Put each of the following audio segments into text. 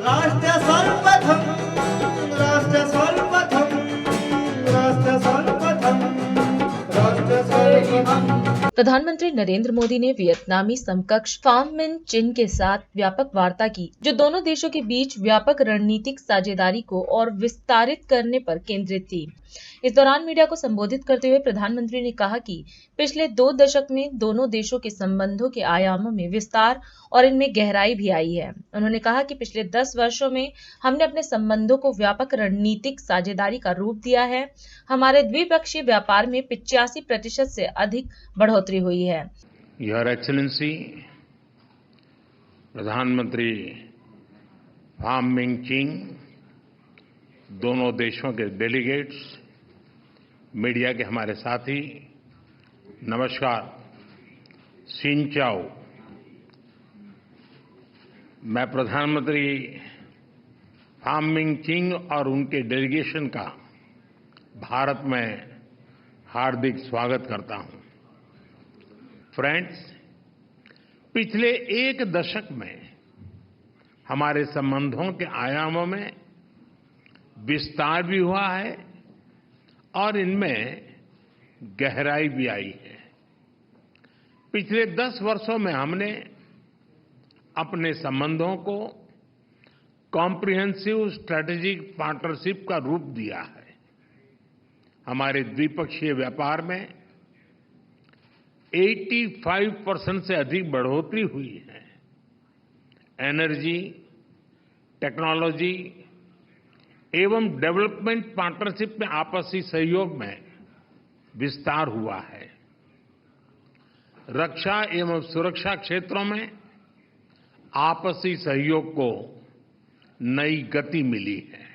राष्ट्र सर्वप्रथम राष्ट्र सर्वप्रथम राष्ट्र सर्वप्रथम राष्ट्र सर्वप्रथम। प्रधानमंत्री नरेंद्र मोदी ने वियतनामी समकक्ष फाम मिन चिन के साथ व्यापक वार्ता की, जो दोनों देशों के बीच व्यापक रणनीतिक साझेदारी को और विस्तारित करने पर केंद्रित थी। इस दौरान मीडिया को संबोधित करते हुए प्रधानमंत्री ने कहा कि पिछले 2 दशक में दोनों देशों के संबंधों के आयामों में विस्तार और इनमें गहराई भी आई है। उन्होंने कहा कि पिछले 10 वर्षों में हमने अपने संबंधों को व्यापक रणनीतिक साझेदारी का रूप दिया है। हमारे द्विपक्षीय व्यापार में 85% से अधिक बढ़ोतरी हुई है। योर एक्सीलेंसी प्रधानमंत्री फाम मिन चिन, दोनों देशों के डेलीगेट्स, मीडिया के हमारे साथी, नमस्कार, सिंचाओ। मैं प्रधानमंत्री फाम मिन चिन और उनके डेलीगेशन का भारत में हार्दिक स्वागत करता हूं। फ्रेंड्स, पिछले 1 दशक में हमारे संबंधों के आयामों में विस्तार भी हुआ है और इनमें गहराई भी आई है। पिछले 10 वर्षों में हमने अपने संबंधों को कॉम्प्रिहेंसिव स्ट्रेटेजिक पार्टनरशिप का रूप दिया है। हमारे द्विपक्षीय व्यापार में 85% से अधिक बढ़ोतरी हुई है। एनर्जी, टेक्नोलॉजी एवं डेवलपमेंट पार्टनरशिप में आपसी सहयोग में विस्तार हुआ है। रक्षा एवं सुरक्षा क्षेत्रों में आपसी सहयोग को नई गति मिली है।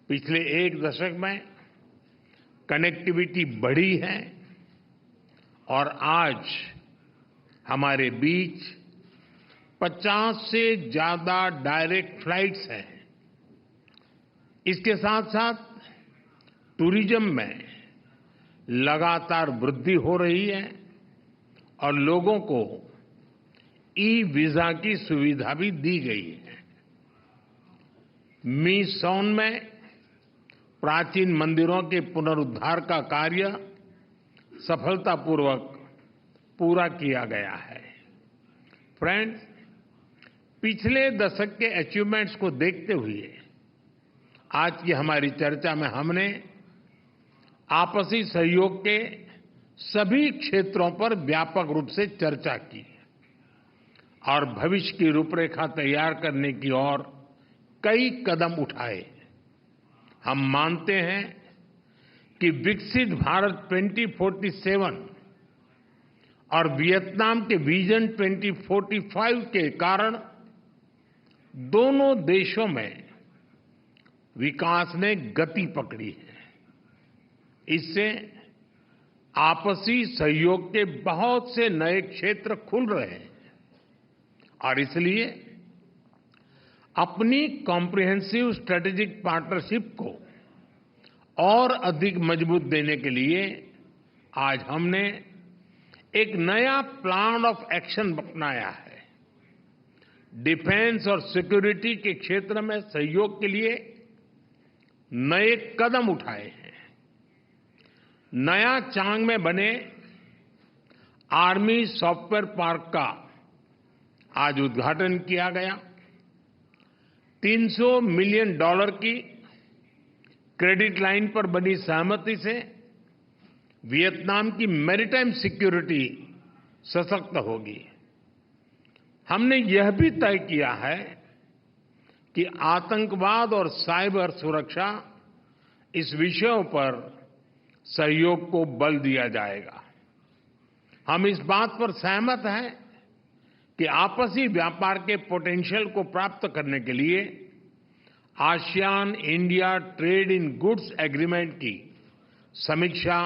पिछले 1 दशक में कनेक्टिविटी बढ़ी है और आज हमारे बीच 50 से ज्यादा डायरेक्ट फ्लाइट्स हैं। इसके साथ साथ टूरिज्म में लगातार वृद्धि हो रही है और लोगों को ई वीजा की सुविधा भी दी गई है। मिसौन में प्राचीन मंदिरों के पुनरुद्धार का कार्य सफलतापूर्वक पूरा किया गया है। फ्रेंड्स, पिछले दशक के अचीवमेंट्स को देखते हुए आज की हमारी चर्चा में हमने आपसी सहयोग के सभी क्षेत्रों पर व्यापक रूप से चर्चा की और भविष्य की रूपरेखा तैयार करने की ओर कई कदम उठाए। हम मानते हैं कि विकसित भारत 2047 और वियतनाम के विजन 2045 के कारण दोनों देशों में विकास ने गति पकड़ी है। इससे आपसी सहयोग के बहुत से नए क्षेत्र खुल रहे हैं और इसलिए अपनी कॉम्प्रिहेंसिव स्ट्रेटेजिक पार्टनरशिप को और अधिक मजबूत देने के लिए आज हमने एक नया प्लान ऑफ एक्शन अपनाया है। डिफेंस और सिक्योरिटी के क्षेत्र में सहयोग के लिए नए कदम उठाए हैं। नया चांग में बने आर्मी सॉफ्टवेयर पार्क का आज उद्घाटन किया गया। $300 मिलियन की क्रेडिट लाइन पर बनी सहमति से वियतनाम की मैरीटाइम सिक्योरिटी सशक्त होगी। हमने यह भी तय किया है कि आतंकवाद और साइबर सुरक्षा इस विषयों पर सहयोग को बल दिया जाएगा। हम इस बात पर सहमत हैं कि आपसी व्यापार के पोटेंशियल को प्राप्त करने के लिए ASEAN India trade in goods agreement की समीक्षा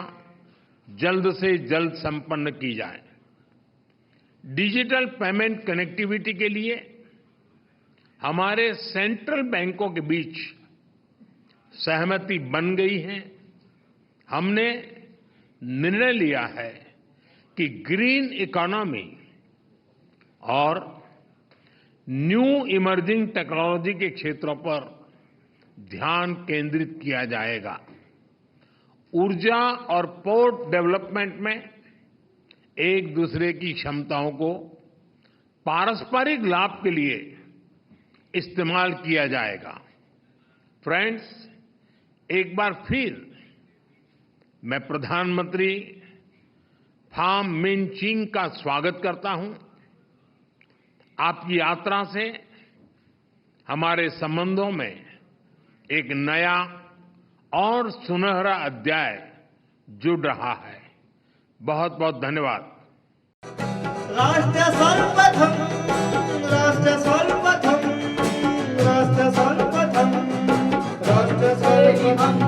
जल्द से जल्द संपन्न की जाए। डिजिटल पेमेंट कनेक्टिविटी के लिए हमारे सेंट्रल बैंकों के बीच सहमति बन गई है। हमने निर्णय लिया है कि ग्रीन इकोनॉमी और न्यू इमर्जिंग टेक्नोलॉजी के क्षेत्रों पर ध्यान केंद्रित किया जाएगा। ऊर्जा और पोर्ट डेवलपमेंट में एक दूसरे की क्षमताओं को पारस्परिक लाभ के लिए इस्तेमाल किया जाएगा। फ्रेंड्स, एक बार फिर मैं प्रधानमंत्री फार्म मिनचिंग का स्वागत करता हूं। आपकी यात्रा से हमारे संबंधों में एक नया और सुनहरा अध्याय जुड़ रहा है। बहुत बहुत धन्यवाद। राष्ट्र सर्वप्रथम, राष्ट्र सर्वप्रथम, राष्ट्र सर्वप्रथम, राष्ट्र सर्वप्रथम।